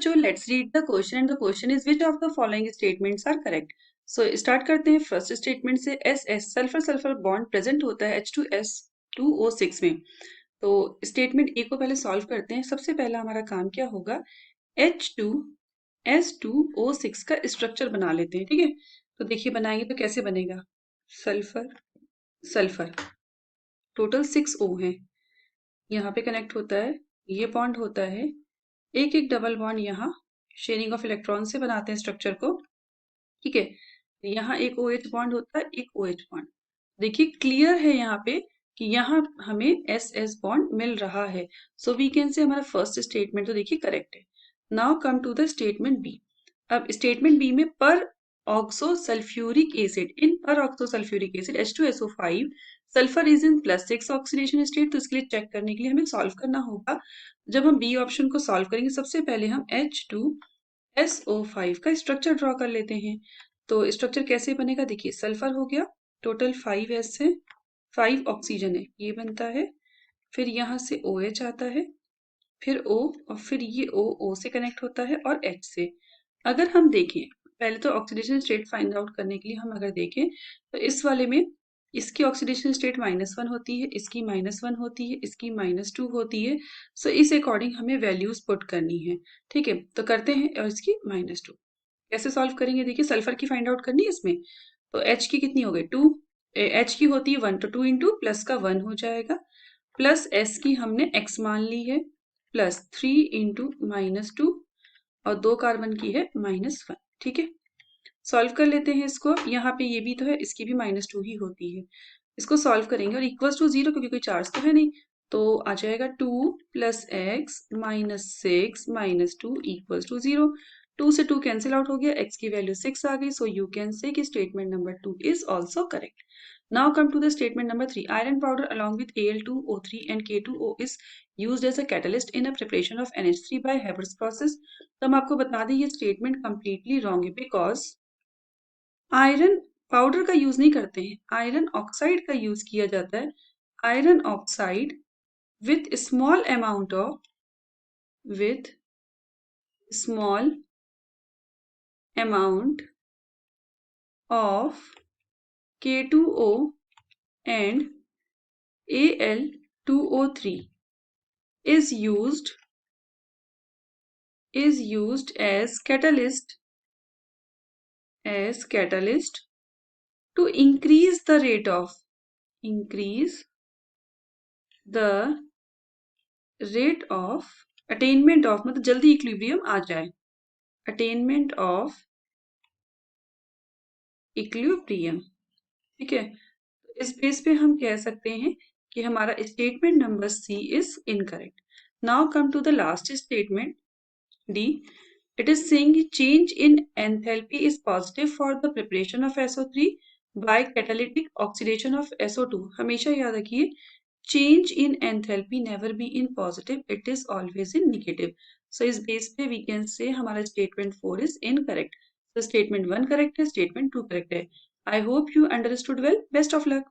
बच्चों, let's read the question and the question is which of the following statements are correct. So start करते हैं first statement से। S sulphur sulphur bond present होता है H2S2O6 में। तो statement A को पहले सॉल्व करते हैं। सबसे पहला हमारा काम क्या होगा, H2S2O6 का स्ट्रक्चर बना लेते हैं। ठीक है, तो देखिए बनाएंगे तो कैसे बनेगा। सल्फर सल्फर टोटल 6 O है, यहाँ पे कनेक्ट होता है, ये बॉन्ड होता है, एक एक डबल बॉन्ड यहाँ शेयरिंग ऑफ इलेक्ट्रॉन से बनाते हैं स्ट्रक्चर को। ठीक है, यहाँ एक OH बॉन्ड होता है, एक OH बॉन्ड। देखिए क्लियर है यहाँ पे कि यहाँ हमें SS बॉन्ड मिल रहा है। सो वी कैन से हमारा फर्स्ट स्टेटमेंट तो देखिए करेक्ट है। Now come to the statement B. अब स्टेटमेंट बी में peroxo sulphuric acid in peroxo sulphuric acid H2SO5 sulphur is in +6 oxidation state. तो इसके लिए चेक करने के लिए हमें सॉल्व करना होगा। जब हम बी ऑप्शन को सॉल्व करेंगे, सबसे पहले हम H2SO5 का स्ट्रक्चर ड्रॉ कर लेते हैं। तो स्ट्रक्चर कैसे बनेगा, देखिए सल्फर हो गया, टोटल 5S है, 5 ऑक्सीजन है, ये बनता है। फिर यहाँ से OH आता है, फिर O, और फिर ये O से कनेक्ट होता है और H से। अगर हम देखें, पहले तो ऑक्सीडेशन स्टेट फाइंड आउट करने के लिए हम अगर देखें तो इस वाले में इसकी ऑक्सीडेशन स्टेट -1 होती है, इसकी -1 होती है, इसकी -2 होती है। सो इस अकॉर्डिंग हमें वैल्यूज पुट करनी है। ठीक है, तो करते हैं, और इसकी -2 कैसे सॉल्व करेंगे, देखिए सल्फर की फाइंड आउट करनी है इसमें। तो H की कितनी हो गई 2, H की होती है 1, तो 2 इंटू प्लस का 1 हो जाएगा, प्लस S की हमने X मान ली है, प्लस 3 इंटू -2, और 2 कार्बन की है -1। ठीक है, सॉल्व कर लेते हैं इसको। यहाँ पे ये भी तो है, इसकी भी -2 ही होती है। इसको सॉल्व करेंगे और इक्वल्स टू 0, क्योंकि कोई चार्ज तो है नहीं, तो आ जाएगा 2 + x -6 -2 इक्वल्स टू 0। 2 से 2 कैंसिल आउट हो गया, x की वैल्यू 6 आ गई। सो यू कैन से कि statement number 2 is also correct. Now come to the statement number 3. Iron powder along with Al2O3 and K2O is used as a catalyst in a preparation of NH3 by Haber's process. तो हम आपको बता दें ये statement completely wrong है, because iron powder का use नहीं करते हैं, आयरन ऑक्साइड का यूज किया जाता है। Iron oxide with small amount of K2O and Al2O3 is used as catalyst to increase the rate of attainment of, मतलब जल्दी इक्विलिब्रियम आ जाए, अटेनमेंट ऑफ इक्विलिब्रियम। ठीक है, इस बेस पे हम कह सकते हैं कि हमारा statement number C is incorrect. Now come to the last statement D. It is saying change in enthalpy is positive for the preparation of SO3 by catalytic oxidation of SO2। हमेशा याद रखिए, change in enthalpy never be in positive, it is always in negative. So इस base पे we can say हमारा statement 4 is incorrect. So statement 1 correct है, statement 2 correct है। I hope you understood well. Best of luck.